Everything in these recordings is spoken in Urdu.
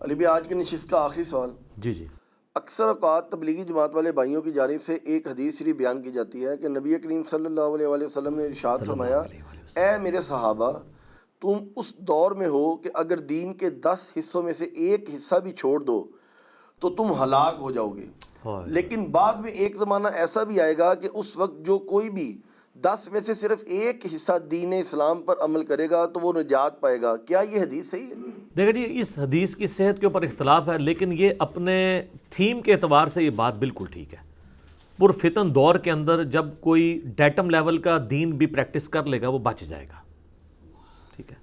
علی بھائی آج کی نشست کا آخری سوال. جی جی. اکثر اوقات تبلیغی جماعت والے بھائیوں کی جانب سے ایک حدیث شریف بیان کی جاتی ہے کہ نبی کریم صلی اللہ علیہ وآلہ وسلم نے ارشاد فرمایا، اے میرے صحابہ، تم اس دور میں ہو کہ اگر دین کے 10 حصوں میں سے ایک حصہ بھی چھوڑ دو تو تم ہلاک ہو جاؤ گے. لیکن بعد میں ایک زمانہ ایسا بھی آئے گا کہ اس وقت جو کوئی بھی 10 میں سے صرف ایک حصہ دین اسلام پر عمل کرے گا تو وہ نجات پائے گا. کیا یہ حدیث صحیح ہے؟ دیکھیں جی، اس حدیث کی صحت کے اوپر اختلاف ہے، لیکن یہ اپنے تھیم کے اعتبار سے یہ بات بالکل ٹھیک ہے. پرفتن دور کے اندر جب کوئی ڈیٹم لیول کا دین بھی پریکٹس کر لے گا وہ بچ جائے گا. ٹھیک ہے،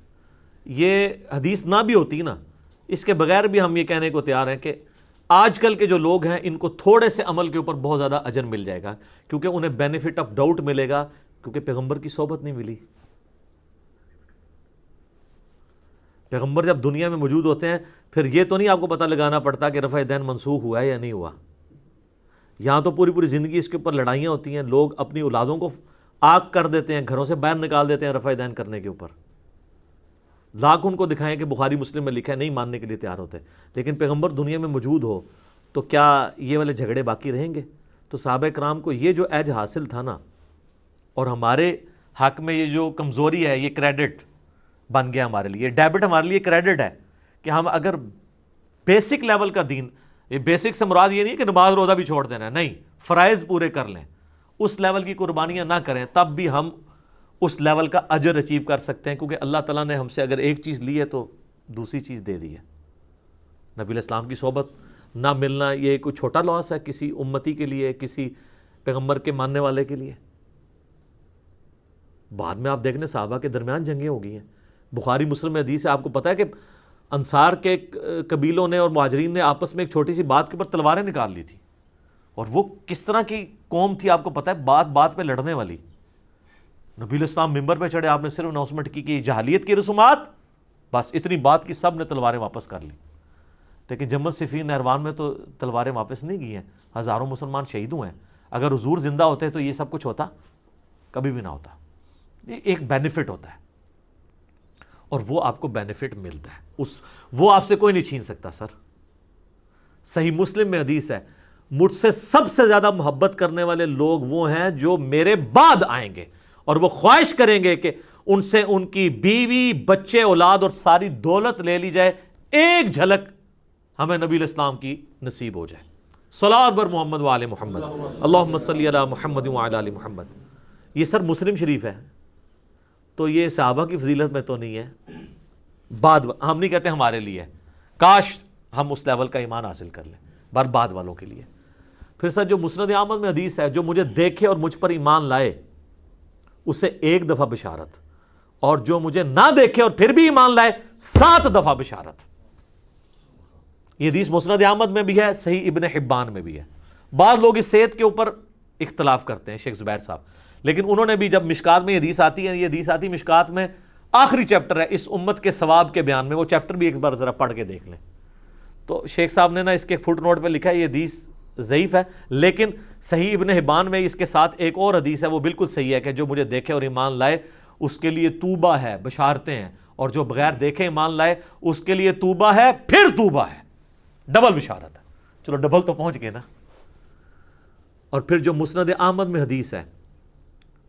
یہ حدیث نہ بھی ہوتی نا، اس کے بغیر بھی ہم یہ کہنے کو تیار ہیں کہ آج کل کے جو لوگ ہیں ان کو تھوڑے سے عمل کے اوپر بہت زیادہ اجر مل جائے گا، کیونکہ انہیں بینیفٹ آف ڈاؤٹ ملے گا، کیونکہ پیغمبر کی صحبت نہیں ملی. پیغمبر جب دنیا میں موجود ہوتے ہیں پھر یہ تو نہیں آپ کو پتہ لگانا پڑتا کہ رفع دین منسوخ ہوا ہے یا نہیں ہوا. یہاں تو پوری زندگی اس کے اوپر لڑائیاں ہوتی ہیں، لوگ اپنی اولادوں کو آگ کر دیتے ہیں، گھروں سے باہر نکال دیتے ہیں رفع دین کرنے کے اوپر. لاکھ ان کو دکھائیں کہ بخاری مسلم میں لکھا ہے، نہیں ماننے کے لیے تیار ہوتے. لیکن پیغمبر دنیا میں موجود ہو تو کیا یہ والے جھگڑے باقی رہیں گے؟ تو صحابہ کرام کو یہ جو ایج حاصل تھا نا، اور ہمارے حق میں یہ جو کمزوری ہے یہ کریڈٹ بن گیا ہمارے لیے، ڈیبٹ ہمارے لیے کریڈٹ ہے کہ ہم اگر بیسک لیول کا دین، یہ بیسک سے مراد یہ نہیں کہ نماز روزہ بھی چھوڑ دینا ہے، نہیں، فرائض پورے کر لیں، اس لیول کی قربانیاں نہ کریں، تب بھی ہم اس لیول کا اجر اچیو کر سکتے ہیں، کیونکہ اللہ تعالیٰ نے ہم سے اگر ایک چیز لی ہے تو دوسری چیز دے دی ہے. نبی علیہ السلام کی صحبت نہ ملنا یہ کوئی چھوٹا لاس ہے کسی امتی کے لیے، کسی پیغمبر کے ماننے والے کے لیے. بعد میں آپ دیکھنے صحابہ کے درمیان جنگیں ہو گئی ہیں. بخاری مسلم میں حدیث ہے، آپ کو پتہ ہے کہ انصار کے قبیلوں نے اور مہاجرین نے آپس میں ایک چھوٹی سی بات کے اوپر تلواریں نکال لی تھی، اور وہ کس طرح کی قوم تھی آپ کو پتہ ہے، بات پہ لڑنے والی. نبی علیہ السلام ممبر پہ چڑھے، آپ نے صرف اناؤنسمنٹ کی کہ جاہلیت کی رسومات، بس اتنی بات کی، سب نے تلواریں واپس کر لی. لیکن جمل صفین نہروان میں تو تلواریں واپس نہیں کی ہیں، ہزاروں مسلمان شہید ہوئے ہیں. اگر حضور زندہ ہوتے تو یہ سب کچھ ہوتا؟ کبھی بھی نہ ہوتا. یہ ایک بینیفٹ ہوتا ہے، اور وہ آپ کو بینیفٹ ملتا ہے، وہ آپ سے کوئی نہیں چھین سکتا. سر صحیح مسلم میں حدیث ہے، مجھ سے سب سے زیادہ محبت کرنے والے لوگ وہ ہیں جو میرے بعد آئیں گے، اور وہ خواہش کریں گے کہ ان سے ان کی بیوی، بچے، اولاد اور ساری دولت لے لی جائے، ایک جھلک ہمیں نبی علیہ السلام کی نصیب ہو جائے. صلوات بر محمد وآل محمد، اللہم صلی علی محمد وعلی آل محمد. یہ سر مسلم شریف ہے، تو یہ صحابہ کی فضیلت میں تو نہیں ہے، ہم نہیں کہتے ہمارے لیے، کاش ہم اس لیول کا ایمان حاصل کر لیں، بعد والوں کے لیے. پھر سر جو مسند احمد میں حدیث ہے، جو مجھے دیکھے اور مجھ پر ایمان لائے اسے 1 دفعہ بشارت، اور جو مجھے نہ دیکھے اور پھر بھی ایمان لائے 7 دفعہ بشارت. یہ حدیث مسند احمد میں بھی ہے، صحیح ابن حبان میں بھی ہے. بعض لوگ اس صحت کے اوپر اختلاف کرتے ہیں، شیخ زبیر صاحب، لیکن انہوں نے بھی جب مشکات میں یہ حدیث آتی ہے، یہ حدیث آتی مشکات میں آخری چیپٹر ہے اس امت کے ثواب کے بیان میں، وہ چیپٹر بھی ایک بار ذرا پڑھ کے دیکھ لیں. تو شیخ صاحب نے نا اس کے فٹ نوٹ پہ لکھا ہے یہ حدیث ضعیف ہے، لیکن صحیح ابن حبان میں اس کے ساتھ ایک اور حدیث ہے وہ بالکل صحیح ہے کہ جو مجھے دیکھے اور ایمان لائے اس کے لیے توبہ ہے، بشارتیں ہیں، اور جو بغیر دیکھے ایمان لائے اس کے لیے توبہ ہے، پھر توبہ ہے، ڈبل بشارت ہے. چلو ڈبل تو پہنچ گئے نا. اور پھر جو مسند احمد میں حدیث ہے،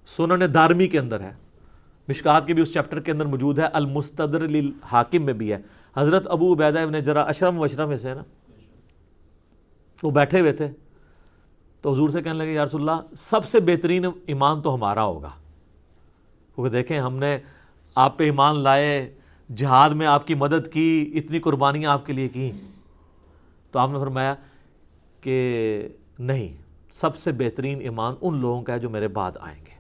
سنن دارمی کے اندر ہے، مشکات کے بھی اس چیپٹر کے اندر موجود ہے، المستدر للحاکم میں بھی ہے. حضرت ابو عبیدہ ابن جرح اشرم وشرم میں سے ہے نا، وہ بیٹھے ہوئے تھے تو حضور سے کہنے لگے یا رسول اللہ سب سے بہترین ایمان تو ہمارا ہوگا، کیونکہ دیکھیں ہم نے آپ پہ ایمان لائے، جہاد میں آپ کی مدد کی، اتنی قربانیاں آپ کے لیے کی. تو آپ نے فرمایا کہ نہیں، سب سے بہترین ایمان ان لوگوں کا ہے جو میرے بعد آئیں گے،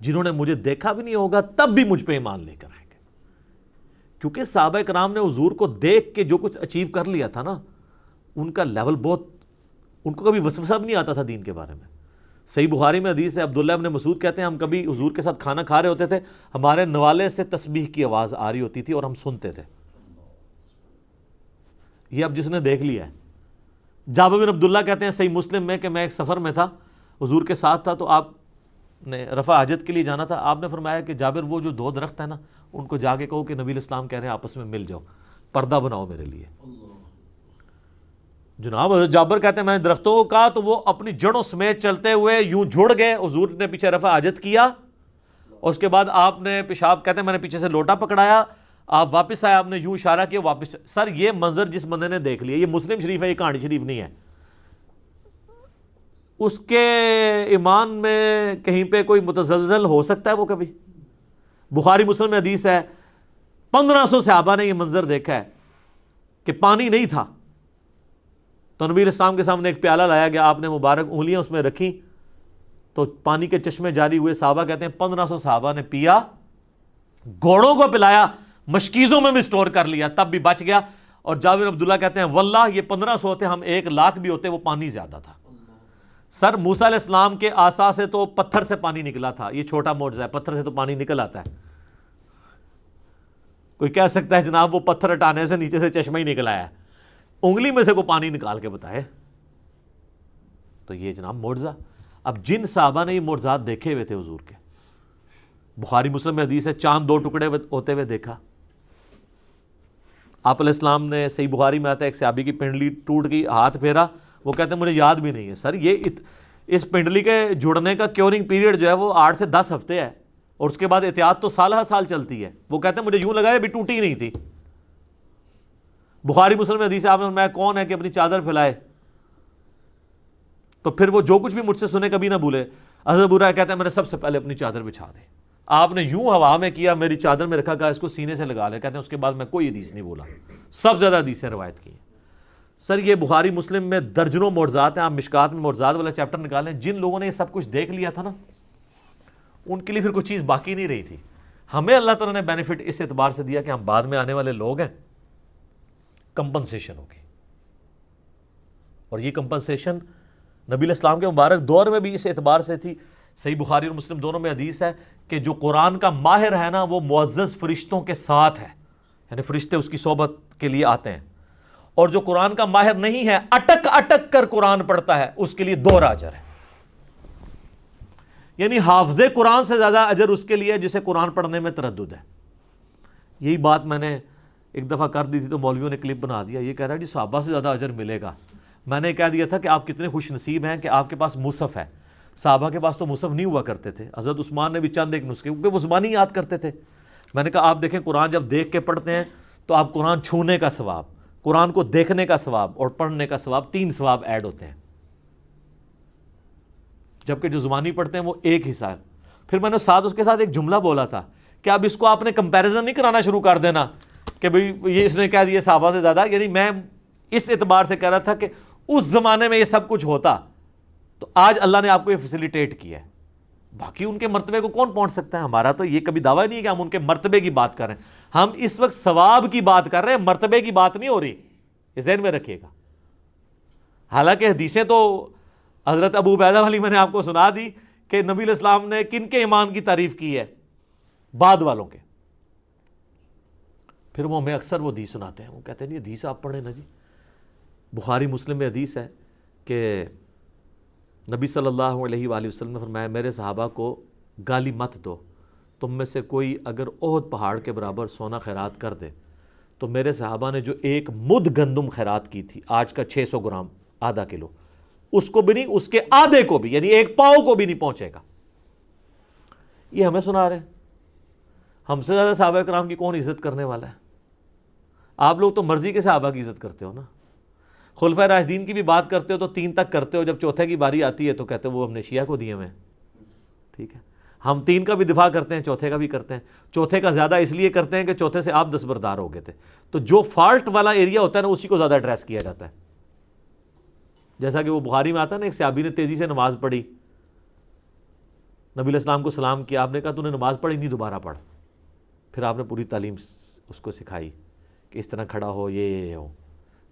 جنہوں نے مجھے دیکھا بھی نہیں ہوگا تب بھی مجھ پہ ایمان لے کر آئیں گے. کیونکہ صحابہ کرام نے حضور کو دیکھ کے جو کچھ اچیو کر لیا تھا نا، ان کا لیول بہت، ان کو کبھی وسوسہ بھی نہیں آتا تھا دین کے بارے میں. صحیح بخاری میں حدیث ہے، عبداللہ ابن مسعود کہتے ہیں ہم کبھی حضور کے ساتھ کھانا کھا رہے ہوتے تھے، ہمارے نوالے سے تسبیح کی آواز آ رہی ہوتی تھی اور ہم سنتے تھے. یہ اب جس نے دیکھ لیا ہے. جابر بن عبداللہ کہتے ہیں صحیح مسلم میں کہ میں ایک سفر میں تھا، حضور کے ساتھ تھا، تو آپ نے رفع حاجت کے لیے جانا تھا. آپ نے فرمایا کہ جابر وہ جو 2 درخت ہیں نا ان کو جا کے کہو کہ نبی علیہ السلام کہہ رہے ہیں آپس میں مل جاؤ، پردہ بناؤ میرے لیے. جناب حضرت جابر کہتے ہیں میں نے درختوں کو کہا تو وہ اپنی جڑوں سمیت چلتے ہوئے یوں جڑ گئے. حضور نے پیچھے رفع حاجت کیا اور اس کے بعد آپ نے پیشاب, کہتے ہیں میں نے پیچھے سے لوٹا پکڑایا, آپ واپس آئے, آپ نے یوں اشارہ کیا واپس. سر یہ منظر جس بندے نے دیکھ لیا, یہ مسلم شریف ہے, یہ کہانی شریف نہیں ہے, اس کے ایمان میں کہیں پہ کوئی متزلزل ہو سکتا ہے وہ کبھی؟ بخاری مسلم میں حدیث ہے 1500 صحابہ نے یہ منظر دیکھا ہے کہ پانی نہیں تھا تو نبی علیہ السلام کے سامنے ایک پیالہ لایا گیا, آپ نے مبارک انگلیاں اس میں رکھی تو پانی کے چشمے جاری ہوئے. صحابہ کہتے ہیں 1500 صحابہ نے پیا, گھوڑوں کو پلایا, مشکیزوں میں بھی سٹور کر لیا, تب بھی بچ گیا. اور جابر عبداللہ کہتے ہیں واللہ یہ 1500 ہوتے, ہم 1,00,000 بھی ہوتے, وہ پانی زیادہ تھا. سر موسیٰ علیہ السلام کے عصا سے تو پتھر سے پانی نکلا تھا, یہ چھوٹا معجزہ ہے, پتھر سے تو پانی نکل آتا ہے. کوئی کہہ سکتا ہے جناب وہ پتھر ہٹانے سے نیچے سے چشمہ ہی نکل آیا ہے, انگلی میں سے کوئی پانی نکال کے بتائے تو یہ جناب معجزہ. اب جن صحابہ نے یہ معجزات دیکھے ہوئے تھے حضور کے, بخاری مسلم میں حدیث ہے چاند 2 ٹکڑے ہوتے ہوئے دیکھا. آپ علیہ السلام نے, صحیح بخاری میں آتا ہے, ایک صحابی کی پنڈلی ٹوٹ گئی, ہاتھ پھیرا, وہ کہتے ہیں مجھے یاد بھی نہیں ہے. سر یہ اس پنڈلی کے جڑنے کا کیورنگ پیریڈ جو ہے وہ 8 سے 10 ہفتے ہے, اور اس کے بعد احتیاط تو سالہ سال چلتی ہے. وہ کہتے ہیں مجھے یوں لگا ہے ابھی ٹوٹی ہی نہیں تھی. بخاری مسلم میں حدیث ہے, آپ نے فرمایا کون ہے کہ اپنی چادر پھیلائے, تو پھر وہ جو کچھ بھی مجھ سے سنے کبھی نہ بھولے. حضرت ابو ہریرہ کہتے ہیں میں نے سب سے پہلے اپنی چادر بچھا دی, آپ نے یوں ہوا میں کیا, میری چادر میں رکھا, کہا اس کو سینے سے لگا لے. کہتے ہیں اس کے بعد میں کوئی حدیث نہیں بولا, سب زیادہ حدیثیں روایت کی ہیں. سر یہ بخاری مسلم میں درجنوں معجزات ہیں. آپ مشکات میں معجزات والا چیپٹر نکالیں, جن لوگوں نے یہ سب کچھ دیکھ لیا تھا نا, ان کے لیے پھر کوئی چیز باقی نہیں رہی تھی. ہمیں اللہ تعالیٰ نے بینیفٹ اس اعتبار سے دیا کہ ہم بعد میں آنے والے لوگ ہیں, کمپنسیشن ہوگی. اور یہ کمپنسیشن نبی علیہ السلام کے مبارک دور میں بھی اس اعتبار سے تھی. صحیح بخاری اور مسلم دونوں میں حدیث ہے کہ جو قرآن کا ماہر ہے نا, وہ معزز فرشتوں کے ساتھ ہے, یعنی فرشتے اس کی صحبت کے لیے آتے ہیں. اور جو قرآن کا ماہر نہیں ہے, اٹک اٹک کر قرآن پڑھتا ہے, اس کے لیے 2 اجر ہے. یعنی حافظ قرآن سے زیادہ اجر اس کے لیے جسے قرآن پڑھنے میں تردد ہے. یہی بات میں نے ایک دفعہ کر دی تھی تو مولویوں نے کلپ بنا دیا, یہ کہہ رہا ہے جی صحابہ سے زیادہ اجر ملے گا. میں نے کہہ دیا تھا کہ آپ کتنے خوش نصیب ہیں کہ آپ کے پاس مصحف ہے, صحابہ کے پاس تو مصحف نہیں ہوا کرتے تھے. حضرت عثمان نے بھی چند ایک نسخے, کیونکہ وہ زبانی یاد کرتے تھے. میں نے کہا آپ دیکھیں قرآن جب دیکھ کے پڑھتے ہیں تو آپ قرآن چھونے کا ثواب, قرآن کو دیکھنے کا ثواب اور پڑھنے کا ثواب, 3 ثواب ایڈ ہوتے ہیں, جبکہ جو زبانی پڑھتے ہیں وہ ایک حصہ ہے. پھر میں نے ساتھ اس کے ساتھ ایک جملہ بولا تھا کہ اب اس کو آپ نے کمپیریزن نہیں کرانا شروع کر دینا کہ بھئی یہ اس نے کہہ دیا صحابہ سے زیادہ. یعنی میں اس اعتبار سے کہہ رہا تھا کہ اس زمانے میں یہ سب کچھ ہوتا تو آج اللہ نے آپ کو یہ فیسیلیٹیٹ کیا ہے. باقی ان کے مرتبے کو کون پہنچ سکتا ہے؟ ہمارا تو یہ کبھی دعویٰ نہیں ہے کہ ہم ان کے مرتبے کی بات کر رہے ہیں, ہم اس وقت ثواب کی بات کر رہے ہیں, مرتبے کی بات نہیں ہو رہی, یہ ذہن میں رکھیے گا. حالانکہ حدیثیں تو حضرت ابو عبیدہ والی میں نے آپ کو سنا دی کہ نبی علیہ السلام نے کن کے ایمان کی تعریف کی ہے, بعد والوں کے. پھر وہ ہمیں اکثر وہ حدیث سناتے ہیں, وہ کہتے ہیں یہ حدیث آپ پڑھیں نا جی. بخاری مسلم میں حدیث ہے کہ نبی صلی اللہ علیہ وآلہ وسلم نے فرمایا میرے صحابہ کو گالی مت دو, تم میں سے کوئی اگر احد پہاڑ کے برابر سونا خیرات کر دے تو میرے صحابہ نے جو 1 مد گندم خیرات کی تھی, آج کا 600 گرام, ½ کلو, اس کو بھی نہیں, اس کے آدھے کو بھی, یعنی 1 پاؤ کو بھی نہیں پہنچے گا. یہ ہمیں سنا رہے ہیں. ہم سے زیادہ صحابہ کرام کی کون عزت کرنے والا ہے؟ آپ لوگ تو مرضی کے صحابہ کی عزت کرتے ہو نا. خلفائے راشدین کی بھی بات کرتے ہو تو 3 تک کرتے ہو, جب چوتھے کی باری آتی ہے تو کہتے ہو وہ ہم نے شیعہ کو دیے ہوئے ہیں. ٹھیک ہے, ہم 3 کا بھی دفاع کرتے ہیں, چوتھے کا بھی کرتے ہیں. چوتھے کا زیادہ اس لیے کرتے ہیں کہ چوتھے سے آپ دستبردار ہو گئے تھے, تو جو فالٹ والا ایریا ہوتا ہے نا اسی کو زیادہ ایڈریس کیا جاتا ہے. جیسا کہ وہ بخاری میں آتا ہے نا, ایک صحابی نے تیزی سے نماز پڑھی, نبی علیہ السلام کو سلام کیا, آپ نے کہا تو نے نماز پڑھی نہیں, دوبارہ پڑھ. پھر آپ نے پوری تعلیم اس کو سکھائی کہ اس طرح کھڑا ہو, یہ ہو,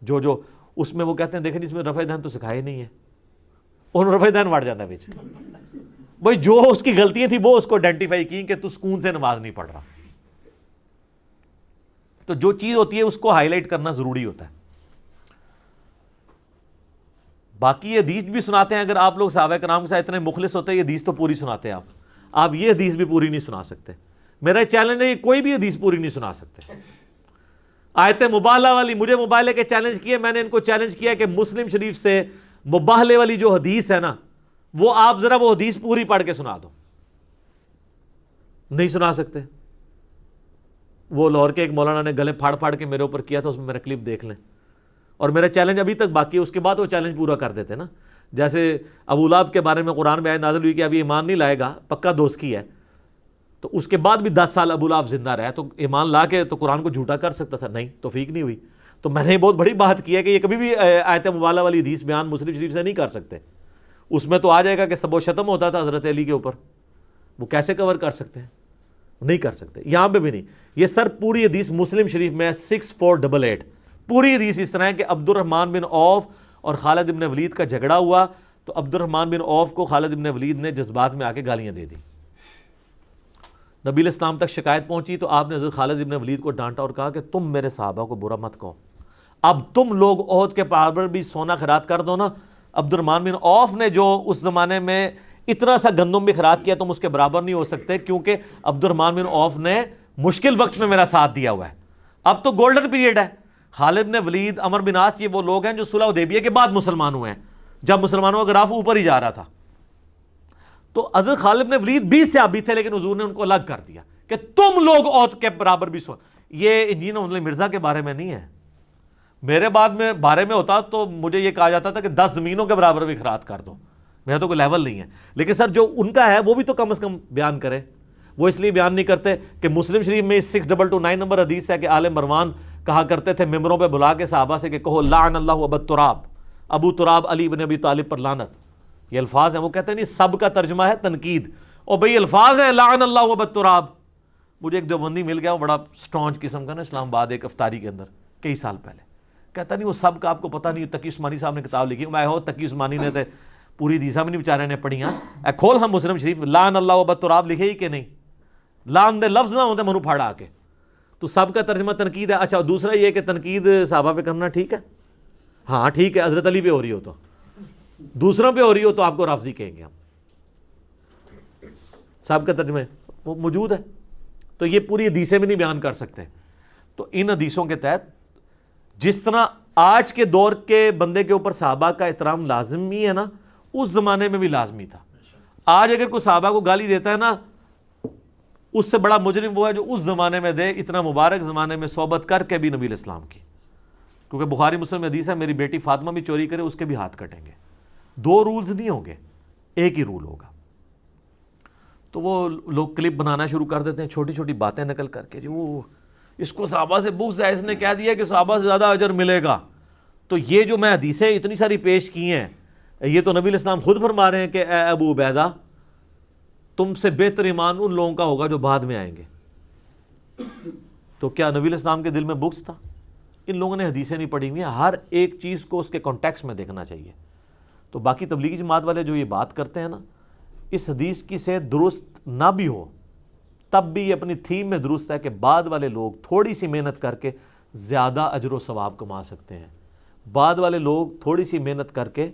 جو اس میں وہ کہتے ہیں دیکھیں جس میں رفع دہن تو سکھائے نہیں ہے, انہوں رفع دہن وڑ جاتا ہے بیچ. بھائی جو اس کی غلطیاں تھیں وہ اس کو آئیڈینٹیفائی کی کہ تو سکون سے نماز نہیں پڑھ رہا. تو جو چیز ہوتی ہے اس کو ہائی لائٹ کرنا ضروری ہوتا ہے. باقی یہ حدیث بھی سناتے ہیں, اگر آپ لوگ صحابہ کرام کے ساتھ اتنے مخلص ہوتے ہیں, یہ حدیث تو پوری سناتے ہیں آپ یہ حدیث بھی پوری نہیں سنا سکتے. میرا چیلنج ہے, یہ کوئی بھی حدیث پوری نہیں سنا سکتے. آیت مبالہ والی مجھے مبالغے کے چیلنج کیے، میں نے ان کو چیلنج کیا کہ مسلم شریف سے مبالغے والی جو حدیث ہے نا، وہ آپ ذرا وہ حدیث پوری پڑھ کے سنا دو. نہیں سنا سکتے. وہ لاہور کے ایک مولانا نے گلے پھاڑ پھاڑ کے میرے اوپر کیا تھا، اس میں میرا کلپ دیکھ لیں. اور میرا چیلنج ابھی تک باقی ہے، اس کے بعد وہ چیلنج پورا کر دیتے نا. جیسے ابو لہب کے بارے میں قرآن میں آیت نازل ہوئی کہ ابھی ایمان نہیں لائے گا، پکا دوست کی ہے، تو اس کے بعد بھی 10 سال ابو لہب زندہ رہا، تو ایمان لا کے تو قرآن کو جھوٹا کر سکتا تھا، نہیں، توفیق نہیں ہوئی. تو میں نے بہت بڑی بات کی ہے کہ یہ کبھی بھی آیت مبالغہ والی حدیث بیان مسلم شریف سے نہیں کر سکتے. اس میں تو آ جائے گا کہ سب و شتم ہوتا تھا حضرت علی کے اوپر، وہ کیسے کور کر سکتے ہیں؟ نہیں کر سکتے. یہاں پہ بھی نہیں. یہ سر پوری حدیث مسلم شریف میں 6488 پوری حدیث اس طرح ہے کہ عبد الرحمن بن عوف اور خالد بن ولید کا جھگڑا ہوا، تو عبد الرحمن بن عوف کو خالد بن ولید نے جذبات میں آ کے گالیاں دے دی. نبی الاسلام تک شکایت پہنچی تو آپ نے حضرت خالد بن ولید کو ڈانٹا اور کہا کہ تم میرے صحابہ کو برا مت کہو، اب تم لوگ عہد کے پہاڑ پر بھی سونا خیرات کر دو نا. عبد الرحمن بن عوف نے جو اس زمانے میں اتنا سا گندم بھی خیرات کیا، تم اس کے برابر نہیں ہو سکتے، کیونکہ عبد الرحمن بن عوف نے مشکل وقت میں میرا ساتھ دیا ہوا ہے. اب تو گولڈن پیریڈ ہے. خالد بن ولید، عمر بن عاص، یہ وہ لوگ ہیں جو صلح حدیبیہ کے بعد مسلمان ہوئے ہیں، جب مسلمانوں کا گراف اوپر ہی جا رہا تھا. تو حضرت خالد بن ولید بھی صحابی تھے، لیکن حضور نے ان کو الگ کر دیا کہ تم لوگ عہد کے برابر بھی سو. یہ انجین محمد مرزا کے بارے میں نہیں ہے، میرے بارے میں ہوتا تو مجھے یہ کہا جاتا تھا کہ 10 زمینوں کے برابر بھی خیرات کر دو. میرا تو کوئی لیول نہیں ہے. لیکن سر جو ان کا ہے وہ بھی تو کم از کم بیان کرے. وہ اس لیے بیان نہیں کرتے کہ مسلم شریف میں 6229 نمبر حدیث ہے کہ آل مروان کہا کرتے تھے ممبروں پہ بلا کے صحابہ سے کہ کہو لعن اللہ ابو تراب، ابو تراب علی بن ابی طالب پر لعنت. یہ الفاظ ہیں. وہ کہتے ہیں نہیں، سب کا ترجمہ ہے تنقید. اور بھئی الفاظ ہیں لعن اللہ ابو تراب. مجھے ایک دیوبندی مل گیا، وہ بڑا سٹرانچ قسم کا نا، اسلام آباد ایک افطاری کے اندر کئی سال پہلے. کہتا نہیں وہ سب کا آپ کو پتہ نہیں. تقی عثمانی صاحب نے کتاب لکھی، میں ہو تقی عثمانی نے تھے پوری حدیثاں بھی نہیں بیچارے نے پڑھیاں. اے کھول ہم مسلم شریف، لعن اللہ ابو تراب لکھے ہی کہ نہیں؟ لعن دے لفظ نہ ہوتے منو پھاڑا کے. تو سب کا ترجمہ تنقید ہے. اچھا دوسرا یہ کہ تنقید صحابہ پہ کرنا ٹھیک ہے؟ ہاں ٹھیک ہے. حضرت علی پہ ہو رہی ہو تو، دوسروں پہ ہو رہی ہو تو آپ کو رافضی کہیں گے ہم. صاحب کا ترجمہ وہ موجود ہے. تو یہ پوری حدیثیں بھی نہیں بیان کر سکتے. تو ان حدیثوں کے تحت جس طرح آج کے دور کے بندے کے اوپر صحابہ کا احترام لازمی ہے نا، اس زمانے میں بھی لازمی تھا. آج اگر کوئی صحابہ کو گالی دیتا ہے نا، اس سے بڑا مجرم وہ ہے جو اس زمانے میں دے، اتنا مبارک زمانے میں صحبت کر کے بھی نبی الاسلام کی. کیونکہ بخاری مسلم میں حدیث ہے میری بیٹی فاطمہ بھی چوری کرے اس کے بھی ہاتھ کٹیں گے. 2 رولز نہیں ہوں گے، ایک ہی رول ہوگا. تو وہ لوگ کلپ بنانا شروع کر دیتے ہیں، چھوٹی چھوٹی باتیں نقل کر کے، جو وہ اس کو صحابہ سے بغض ہے، اس نے کہہ دیا کہ صحابہ سے زیادہ اجر ملے گا. تو یہ جو میں حدیثیں اتنی ساری پیش کی ہیں، یہ تو نبی الاسلام خود فرما رہے ہیں کہ اے ابو عبیدہ، تم سے بہتر ایمان ان لوگوں کا ہوگا جو بعد میں آئیں گے. تو کیا نبی الاسلام کے دل میں بغض تھا؟ ان لوگوں نے حدیثیں نہیں پڑھی ہوئی ہیں. ہر ایک چیز کو اس کے کانٹیکسٹ میں دیکھنا چاہیے. تو باقی تبلیغی جماعت والے جو یہ بات کرتے ہیں نا، اس حدیث کی سے درست نہ بھی ہو تب بھی یہ اپنی تھیم میں درست ہے کہ بعد والے لوگ تھوڑی سی محنت کر کے زیادہ اجر و ثواب کما سکتے ہیں. بعد والے لوگ تھوڑی سی محنت کر کے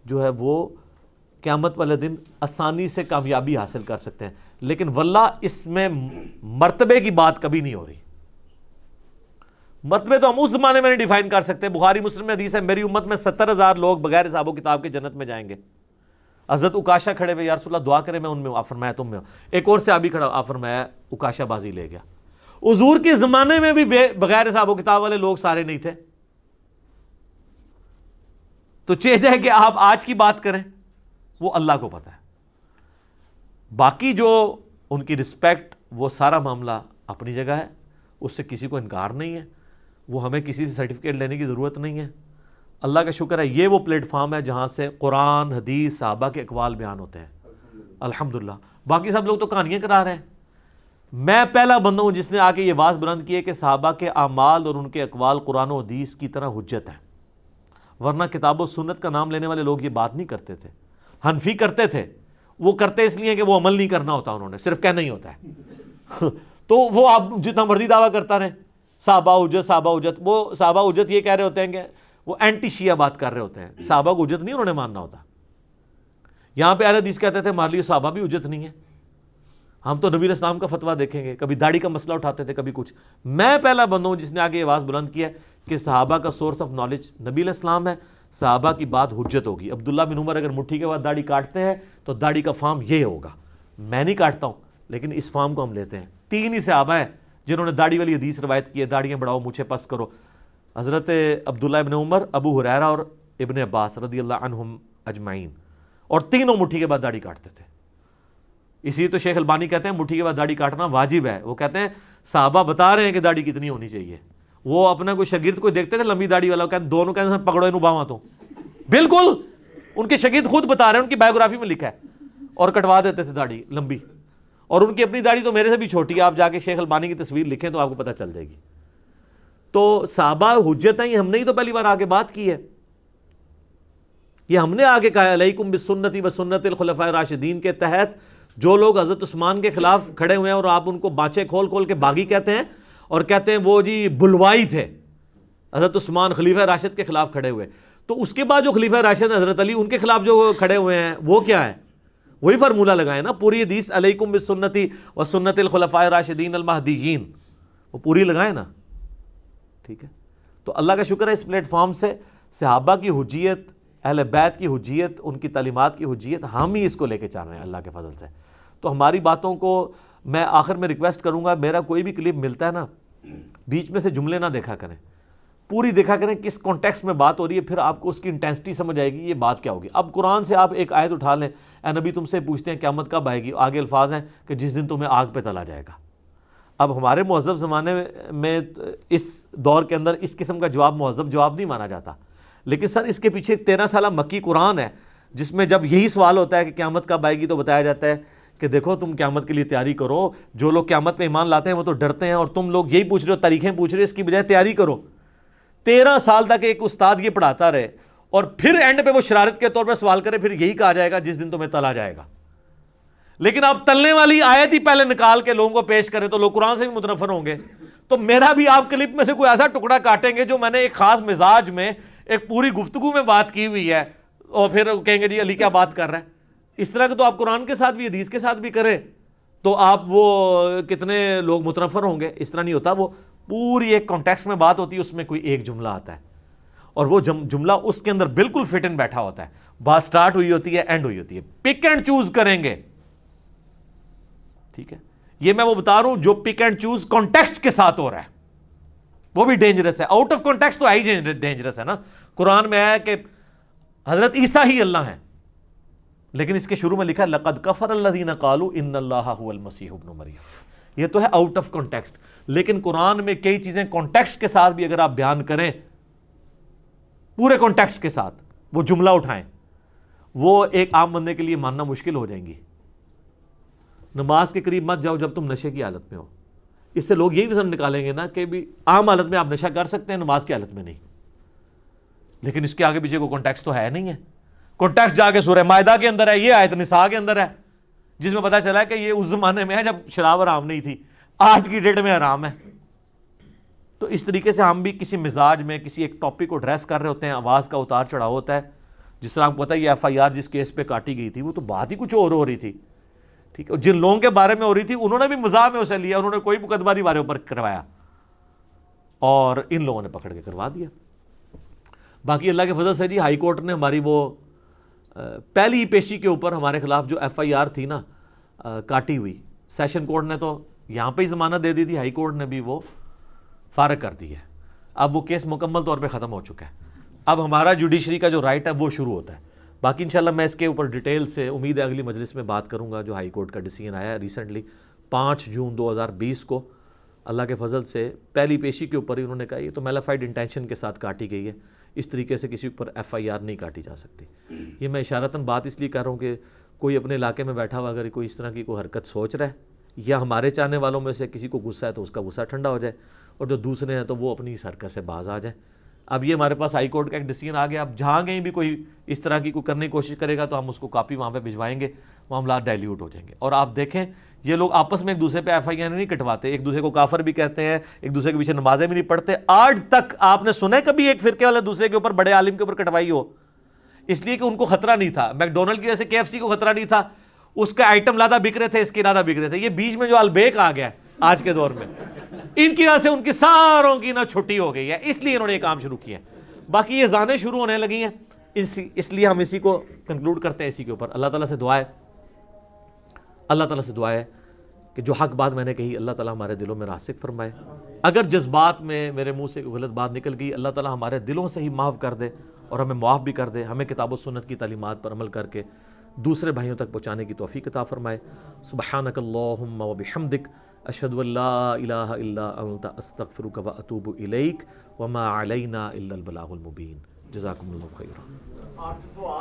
جو ہے وہ قیامت والے دن آسانی سے کامیابی حاصل کر سکتے ہیں. لیکن واللہ اس میں مرتبے کی بات کبھی نہیں ہو رہی. مرتبے تو ہم اس زمانے میں نہیں ڈیفائن کر سکتے. بخاری مسلم میں حدیث ہے میری امت میں 70,000 لوگ بغیر حساب و کتاب کے جنت میں جائیں گے. حضرت اکاشا کھڑے ہوئے، یا رسول اللہ دعا کرے میں ان میں ہوں. آپ فرمایا تم میں ہو. ایک اور صحابی کھڑا، آپ فرمایا اکاشا بازی لے گیا. حضور کے زمانے میں بھی بغیر حساب و کتاب والے لوگ سارے نہیں تھے. تو چاہیے کہ آپ آج کی بات کریں، وہ اللہ کو پتہ ہے. باقی جو ان کی رسپیکٹ، وہ سارا معاملہ اپنی جگہ ہے، اس سے کسی کو انکار نہیں ہے. وہ ہمیں کسی سے سرٹیفکیٹ لینے کی ضرورت نہیں ہے. اللہ کا شکر ہے یہ وہ پلیٹ فارم ہے جہاں سے قرآن، حدیث، صحابہ کے اقوال بیان ہوتے ہیں. الحمدللہ. باقی سب لوگ تو کہانیاں کرا رہے ہیں. میں پہلا بندہ ہوں جس نے آ کے یہ آواز بلند کی ہے کہ صحابہ کے اعمال اور ان کے اقوال قرآن و حدیث کی طرح حجت ہیں. ورنہ کتاب و سنت کا نام لینے والے لوگ یہ بات نہیں کرتے تھے. حنفی کرتے تھے، وہ کرتے اس لیے کہ وہ عمل نہیں کرنا ہوتا، انہوں نے صرف کہنا ہی ہوتا ہے. تو وہ آپ جتنا مرضی دعویٰ کرتا رہے صحابہ حجت، صحابہ حجت. وہ صحابہ حجت یہ کہہ رہے ہوتے ہیں کہ وہ اینٹی شیعہ بات کر رہے ہوتے ہیں. صحابہ کو حجت نہیں انہوں نے ماننا ہوتا. یہاں پہ اہل حدیث کہتے تھے ہمارے لیے صحابہ بھی حجت نہیں ہے. ہم تو نبی علیہ السلام کا فتویٰ دیکھیں گے، کبھی داڑھی کا مسئلہ اٹھاتے تھے، کبھی کچھ. میں پہلا بندہ ہوں جس نے آگے آواز بلند کیا کہ صحابہ کا سورس آف نالج نبی علیہ السلام ہے، صحابہ کی بات حجت ہوگی. عبداللہ بن عمر اگر مٹھی کے بعد داڑھی کاٹتے ہیں تو داڑھی کا فارم یہ ہوگا. میں نہیں کاٹتا ہوں لیکن اس فارم کو ہم لیتے ہیں. 3 ہی صحابہ ہیں جنہوں نے داڑھی والی حدیث روایت کی ہے، داڑھیاں بڑھاؤ مجھے پس کرو. حضرت عبداللہ ابن عمر، ابو ہریرہ اور ابن عباس رضی اللہ عنہم اجمعین، اور تینوں مٹھی کے بعد داڑھی کاٹتے تھے. اسی تو شیخ البانی کہتے ہیں مٹھی کے بعد داڑھی کاٹنا واجب ہے. وہ کہتے ہیں صحابہ بتا رہے ہیں کہ داڑھی کتنی ہونی چاہیے. وہ اپنا کوئی شاگرد کوئی دیکھتے تھے لمبی داڑھی والا، کہتے دونوں کہتے ہیں پکڑو انہوں باواں تو. بالکل ان کے شاگرد خود بتا رہے ہیں، ان کی بایوگرافی میں لکھا ہے، اور کٹوا دیتے تھے داڑھی لمبی. اور ان کی اپنی داڑھی تو میرے سے بھی چھوٹی ہے، آپ جا کے شیخ البانی کی تصویر لکھیں تو آپ کو پتہ چل جائے گی. تو صحابہ حجت ہیں، یہ ہم نے ہی تو پہلی بار آگے بات کی ہے. یہ ہم نے آگے کہا علیکم بسنتی و سنت الخلفاء الراشدین کے تحت جو لوگ حضرت عثمان کے خلاف کھڑے ہوئے ہیں اور آپ ان کو بانچے کھول کھول کے باغی کہتے ہیں اور کہتے ہیں وہ جی بلوائی تھے، حضرت عثمان خلیفہ راشد کے خلاف کھڑے ہوئے. تو اس کے بعد جو خلیفہ راشد ہیں حضرت علی، ان کے خلاف جو کھڑے ہوئے ہیں وہ کیا ہیں؟ وہی فارمولہ لگائے نا، پوری حدیث علیکم بسنتی و سنت الخلفاء الراشدین المہدیین، وہ پوری لگائے نا. ٹھیک ہے، تو اللہ کا شکر ہے اس پلیٹ فارم سے صحابہ کی حجیت، اہل بیت کی حجیت، ان کی تعلیمات کی حجیت ہم ہی اس کو لے کے چل رہے ہیں اللہ کے فضل سے. تو ہماری باتوں کو میں آخر میں ریکویسٹ کروں گا، میرا کوئی بھی کلپ ملتا ہے نا، بیچ میں سے جملے نہ دیکھا کریں، پوری دیکھا کریں کس کانٹیکسٹ میں بات ہو رہی ہے، پھر آپ کو اس کی انٹینسٹی سمجھ آئے گی یہ بات کیا ہوگی. اب قرآن سے آپ ایک آیت اٹھا لیں، اے نبی تم سے پوچھتے ہیں قیامت کب آئے گی، آگے الفاظ ہیں کہ جس دن تمہیں آگ پہ تلا جائے گا. اب ہمارے مہذب زمانے میں اس دور کے اندر اس قسم کا جواب مہذب جواب نہیں مانا جاتا، لیکن سر اس کے پیچھے 13 سالہ مکی قرآن ہے جس میں جب یہی سوال ہوتا ہے کہ قیامت کب آئے گی تو بتایا جاتا ہے کہ دیکھو تم قیامت کے لیے تیاری کرو. جو لوگ قیامت پہ ایمان لاتے ہیں وہ تو ڈرتے ہیں، اور تم لوگ یہی پوچھ رہے ہو، تاریخیں پوچھ رہے ہو، اس کی بجائے تیاری کرو. 13 سال تک ایک استاد یہ پڑھاتا رہے اور پھر اینڈ پہ وہ شرارت کے طور پہ سوال کرے، پھر یہی کہا جائے گا جس دن تمہیں تلا جائے گا. لیکن آپ تلنے والی آیت ہی پہلے نکال کے لوگوں کو پیش کریں تو لوگ قرآن سے بھی متنفر ہوں گے. تو میرا بھی آپ کلپ میں سے کوئی ایسا ٹکڑا کاٹیں گے جو میں نے ایک خاص مزاج میں ایک پوری گفتگو میں بات کی ہوئی ہے، اور پھر کہیں گے جی علی کیا بات کر رہا ہے. اس طرح کے تو آپ قرآن کے ساتھ بھی حدیث کے ساتھ بھی کریں تو آپ وہ کتنے لوگ متنفر ہوں گے. اس طرح نہیں ہوتا، وہ پوری ایک کانٹیکسٹ میں بات ہوتی ہے، اس میں کوئی ایک جملہ آتا ہے اور وہ جملہ اس کے اندر بالکل فٹ ان بیٹھا ہوتا ہے. بات سٹارٹ ہوئی ہوتی ہے، اینڈ ہوئی ہوتی ہے، پک اینڈ چوز کریں گے. ٹھیک ہے، یہ میں وہ بتا رہا ہوں جو پک اینڈ چوز کانٹیکسٹ کے ساتھ ہو رہا ہے وہ بھی ڈینجرس ہے. آؤٹ آف کانٹیکسٹ تو ہی ڈینجرس ہے نا. قرآن میں ہے کہ حضرت عیسیٰ ہی اللہ ہیں، لیکن اس کے شروع میں لکھا ہے لقد کفر الذین قالوا ان اللہ هو المسیح ابن مریم. یہ تو ہے آؤٹ آف کانٹیکسٹ، لیکن قرآن میں کئی چیزیں کانٹیکسٹ کے ساتھ بھی اگر آپ بیان کریں، پورے کانٹیکسٹ کے ساتھ وہ جملہ اٹھائیں، وہ ایک عام بندے کے لیے ماننا مشکل ہو جائیں گی. نماز کے قریب مت جاؤ جب تم نشے کی حالت میں ہو. اس سے لوگ یہی وزن نکالیں گے نا کہ بھی عام حالت میں آپ نشہ کر سکتے ہیں، نماز کی حالت میں نہیں. لیکن اس کے آگے پیچھے کوئی کانٹیکسٹ تو ہے نہیں ہے. کانٹیکسٹ جا کے سورہ مائدہ کے اندر ہے، یہ آیت نساء کے اندر ہے، جس میں پتا چلا ہے کہ یہ اس زمانے میں ہے جب شراب حرام نہیں تھی، آج کی ڈیٹ میں حرام ہے. تو اس طریقے سے ہم بھی کسی مزاج میں کسی ایک ٹاپک کو ڈریس کر رہے ہوتے ہیں، آواز کا اتار چڑھاؤ ہوتا ہے. جس طرح آپ کو پتہ ہے یہ FIR جس کیس پہ کاٹی گئی تھی وہ تو بات ہی کچھ اور ہو رہی تھی. ٹھیک ہے، جن لوگوں کے بارے میں ہو رہی تھی انہوں نے بھی مزاح میں اسے لیا، انہوں نے کوئی مقدمہ نہیں ہمارے اوپر کروایا اور ان لوگوں نے پکڑ کے کروا دیا. باقی اللہ کے فضل سے جی ہائی کورٹ نے ہماری وہ پہلی پیشی کے اوپر ہمارے خلاف جو FIR تھی نا کاٹی ہوئی، سیشن کورٹ نے تو یہاں پہ ہی ضمانت دے دی تھی، ہائی کورٹ نے بھی وہ فارغ کر دی ہے. اب وہ کیس مکمل طور پہ ختم ہو چکا ہے. اب ہمارا جوڈیشری کا جو رائٹ ہے وہ شروع ہوتا ہے. باقی انشاءاللہ میں اس کے اوپر ڈیٹیل سے امید ہے اگلی مجلس میں بات کروں گا. جو ہائی کورٹ کا ڈیسیژن آیا ہے ریسنٹلی 5 جون 2020 کو، اللہ کے فضل سے پہلی پیشی کے اوپر ہی انہوں نے کہا یہ تو میلافائڈ انٹینشن کے ساتھ کاٹی گئی ہے، اس طریقے سے کسی اوپر FIR نہیں کاٹی جا سکتی. یہ میں اشارتاً بات اس لیے کر رہا ہوں کہ کوئی اپنے علاقے میں بیٹھا ہوا اگر کوئی اس طرح کی کوئی حرکت سوچ رہا ہے یا ہمارے چاہنے والوں میں سے کسی کو غصہ ہے تو اس کا غصہ ٹھنڈا ہو جائے، اور جو دوسرے ہیں تو وہ اپنی اس حرکت سے باز آ جائیں. اب یہ ہمارے پاس ہائی کورٹ کا ایک ڈیسیژن آ گیا، اب جہاں کہیں بھی کوئی اس طرح کی کوئی کرنے کی کوشش کرے گا تو ہم اس کو کاپی وہاں پہ بھجوائیں گے، معاملات ڈائلیوٹ ہو جائیں گے. اور آپ دیکھیں یہ لوگ آپس میں ایک دوسرے پہ FIR نہیں کٹواتے، ایک دوسرے کو کافر بھی کہتے ہیں، ایک دوسرے کے پیچھے نمازیں بھی نہیں پڑھتے. آج تک آپ نے سنا ہے کبھی ایک فرقے والے دوسرے کے اوپر بڑے عالم کے اوپر کٹوائی ہو؟ اس لیے کہ ان کو خطرہ نہیں تھا. میکڈونلڈ کی وجہ سے KFC کو خطرہ نہیں تھا، اس کا آئٹم زیادہ بک رہے تھے، اس کے زیادہ بک رہے تھے. یہ بیچ میں جو البیک آ گیا ہے آج کے دور میں، ان کی وجہ سے ان کی ساروں کی نا چھٹی ہو گئی ہے، اس لیے انہوں نے یہ کام شروع کیا ہے. باقی یہ زانیں شروع ہونے لگی ہیں، اس لیے ہم اسی کو کنکلوڈ کرتے ہیں اسی کے اوپر. اللہ تعالیٰ سے دعا ہے، اللہ تعالیٰ سے دعا ہے کہ جو حق بات میں نے کہی اللہ تعالیٰ ہمارے دلوں میں راسخ فرمائے. اگر جذبات میں میرے منہ سے غلط بات نکل گئی، اللہ تعالیٰ ہمارے دلوں سے ہی معاف کر دے اور ہمیں معاف بھی کر دے. ہمیں کتاب و سنت کی تعلیمات پر عمل کر کے دوسرے بھائیوں تک پہنچانے کی توفیق عطا فرمائے. سبحانک اللہم و بحمدک، اشہد ان لا الہ الا انت، استغفرک و اتوب الیک، وما علینا الا البلاغ المبین. جزاکم اللہ خیرا.